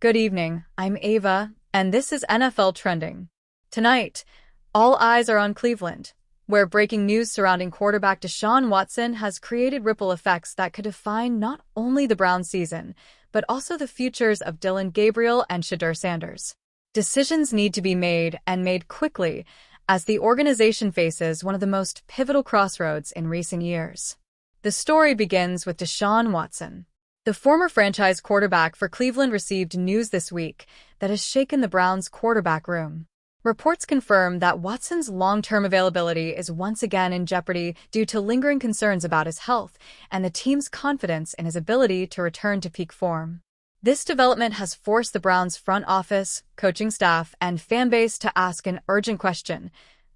Good evening, I'm Ava, and this is NFL Trending. Tonight, all eyes are on Cleveland, where breaking news surrounding quarterback Deshaun Watson has created ripple effects that could define not only the Browns' season, but also the futures of Dillon Gabriel and Shedeur Sanders. Decisions need to be made, and made quickly, as the organization faces one of the most pivotal crossroads in recent years. The story begins with Deshaun Watson. The former franchise quarterback for Cleveland received news this week that has shaken the Browns' quarterback room. Reports confirm that Watson's long-term availability is once again in jeopardy due to lingering concerns about his health and the team's confidence in his ability to return to peak form. This development has forced the Browns' front office, coaching staff, and fanbase to ask an urgent question: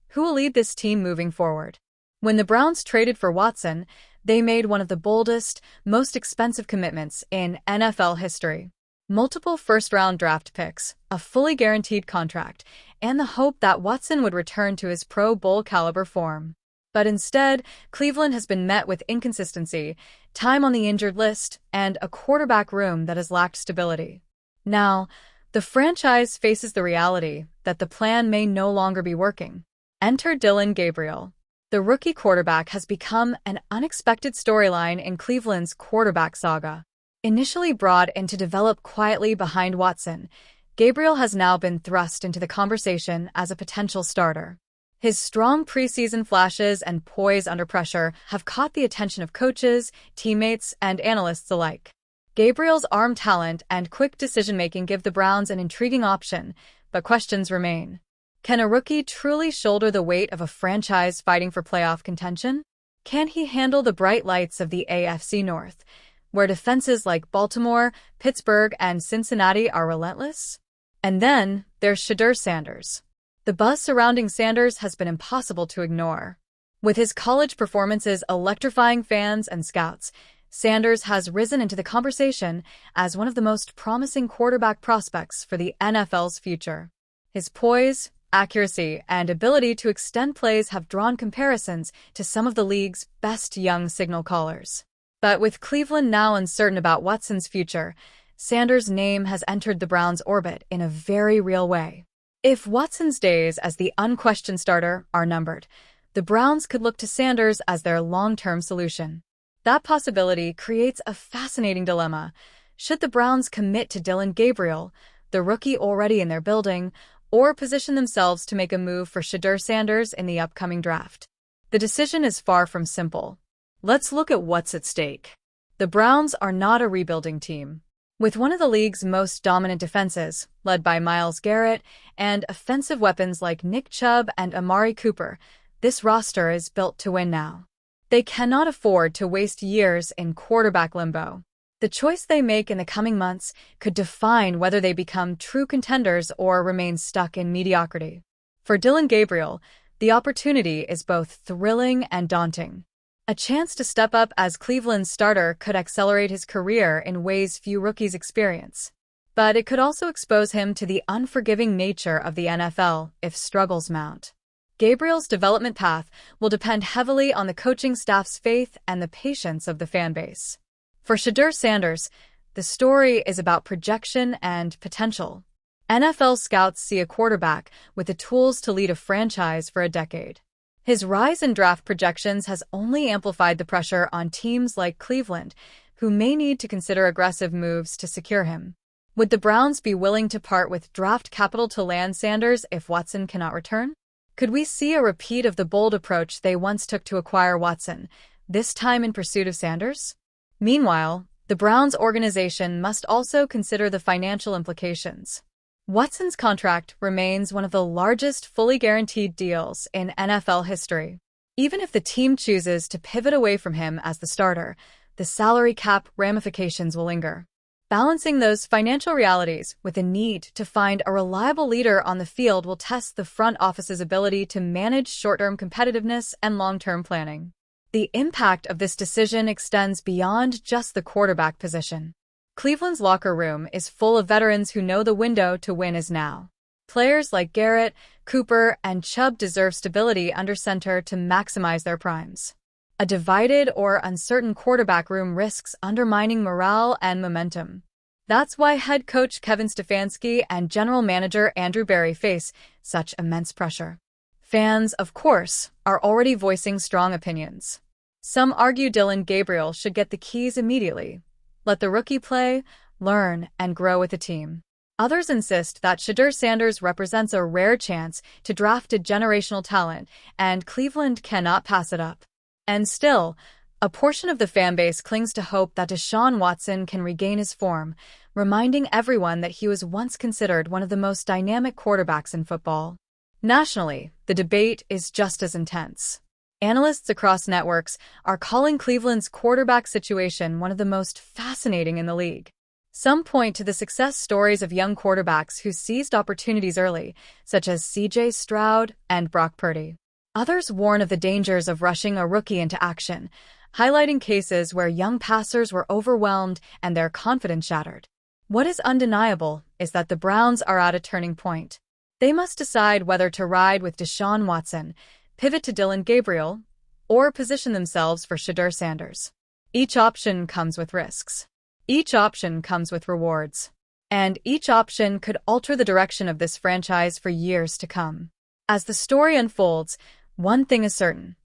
who will lead this team moving forward? When the Browns traded for Watson, they made one of the boldest, most expensive commitments in NFL history. Multiple first-round draft picks, a fully guaranteed contract, and the hope that Watson would return to his Pro Bowl-caliber form. But instead, Cleveland has been met with inconsistency, time on the injured list, and a quarterback room that has lacked stability. Now, the franchise faces the reality that the plan may no longer be working. Enter Dillon Gabriel. The rookie quarterback has become an unexpected storyline in Cleveland's quarterback saga. Initially brought in to develop quietly behind Watson, Gabriel has now been thrust into the conversation as a potential starter. His strong preseason flashes and poise under pressure have caught the attention of coaches, teammates, and analysts alike. Gabriel's arm talent and quick decision-making give the Browns an intriguing option, but questions remain. Can a rookie truly shoulder the weight of a franchise fighting for playoff contention? Can he handle the bright lights of the AFC North, where defenses like Baltimore, Pittsburgh, and Cincinnati are relentless? And then there's Shedeur Sanders. The buzz surrounding Sanders has been impossible to ignore. With his college performances electrifying fans and scouts, Sanders has risen into the conversation as one of the most promising quarterback prospects for the NFL's future. His poise, accuracy, and ability to extend plays have drawn comparisons to some of the league's best young signal callers. But with Cleveland now uncertain about Watson's future, Sanders' name has entered the Browns' orbit in a very real way. If Watson's days as the unquestioned starter are numbered, the Browns could look to Sanders as their long-term solution. That possibility creates a fascinating dilemma. Should the Browns commit to Dillon Gabriel, the rookie already in their building, or position themselves to make a move for Shedeur Sanders in the upcoming draft? The decision is far from simple. Let's look at what's at stake. The Browns are not a rebuilding team. With one of the league's most dominant defenses, led by Myles Garrett, and offensive weapons like Nick Chubb and Amari Cooper, this roster is built to win now. They cannot afford to waste years in quarterback limbo. The choice they make in the coming months could define whether they become true contenders or remain stuck in mediocrity. For Dillon Gabriel, the opportunity is both thrilling and daunting. A chance to step up as Cleveland's starter could accelerate his career in ways few rookies experience. But it could also expose him to the unforgiving nature of the NFL if struggles mount. Gabriel's development path will depend heavily on the coaching staff's faith and the patience of the fanbase. For Shedeur Sanders, the story is about projection and potential. NFL scouts see a quarterback with the tools to lead a franchise for a decade. His rise in draft projections has only amplified the pressure on teams like Cleveland, who may need to consider aggressive moves to secure him. Would the Browns be willing to part with draft capital to land Sanders if Watson cannot return? Could we see a repeat of the bold approach they once took to acquire Watson, this time in pursuit of Sanders? Meanwhile, the Browns organization must also consider the financial implications. Watson's contract remains one of the largest fully guaranteed deals in NFL history. Even if the team chooses to pivot away from him as the starter, the salary cap ramifications will linger. Balancing those financial realities with the need to find a reliable leader on the field will test the front office's ability to manage short-term competitiveness and long-term planning. The impact of this decision extends beyond just the quarterback position. Cleveland's locker room is full of veterans who know the window to win is now. Players like Garrett, Cooper, and Chubb deserve stability under center to maximize their primes. A divided or uncertain quarterback room risks undermining morale and momentum. That's why head coach Kevin Stefanski and general manager Andrew Berry face such immense pressure. Fans, of course, are already voicing strong opinions. Some argue Dillon Gabriel should get the keys immediately. Let the rookie play, learn, and grow with the team. Others insist that Shedeur Sanders represents a rare chance to draft a generational talent, and Cleveland cannot pass it up. And still, a portion of the fanbase clings to hope that Deshaun Watson can regain his form, reminding everyone that he was once considered one of the most dynamic quarterbacks in football. Nationally, the debate is just as intense. Analysts across networks are calling Cleveland's quarterback situation one of the most fascinating in the league. Some point to the success stories of young quarterbacks who seized opportunities early, such as C.J. Stroud and Brock Purdy. Others warn of the dangers of rushing a rookie into action, highlighting cases where young passers were overwhelmed and their confidence shattered. What is undeniable is that the Browns are at a turning point. They must decide whether to ride with Deshaun Watson, pivot to Dillon Gabriel, or position themselves for Shedeur Sanders. Each option comes with risks. Each option comes with rewards. And each option could alter the direction of this franchise for years to come. As the story unfolds, one thing is certain.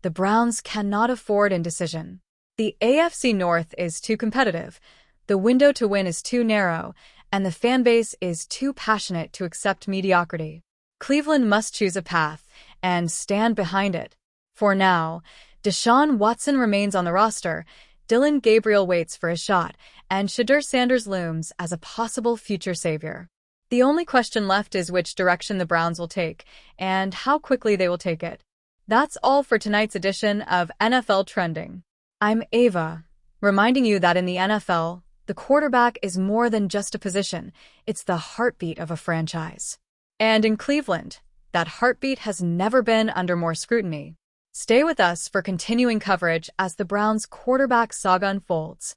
The Browns cannot afford indecision. The AFC North is too competitive, the window to win is too narrow, and the fanbase is too passionate to accept mediocrity. Cleveland must choose a path and stand behind it. For now, Deshaun Watson remains on the roster, Dillon Gabriel waits for his shot, and Shedeur Sanders looms as a possible future savior. The only question left is which direction the Browns will take, and how quickly they will take it. That's all for tonight's edition of NFL Trending. I'm Ava, reminding you that in the NFL, the quarterback is more than just a position, it's the heartbeat of a franchise. And in Cleveland, that heartbeat has never been under more scrutiny. Stay with us for continuing coverage as the Browns' quarterback saga unfolds.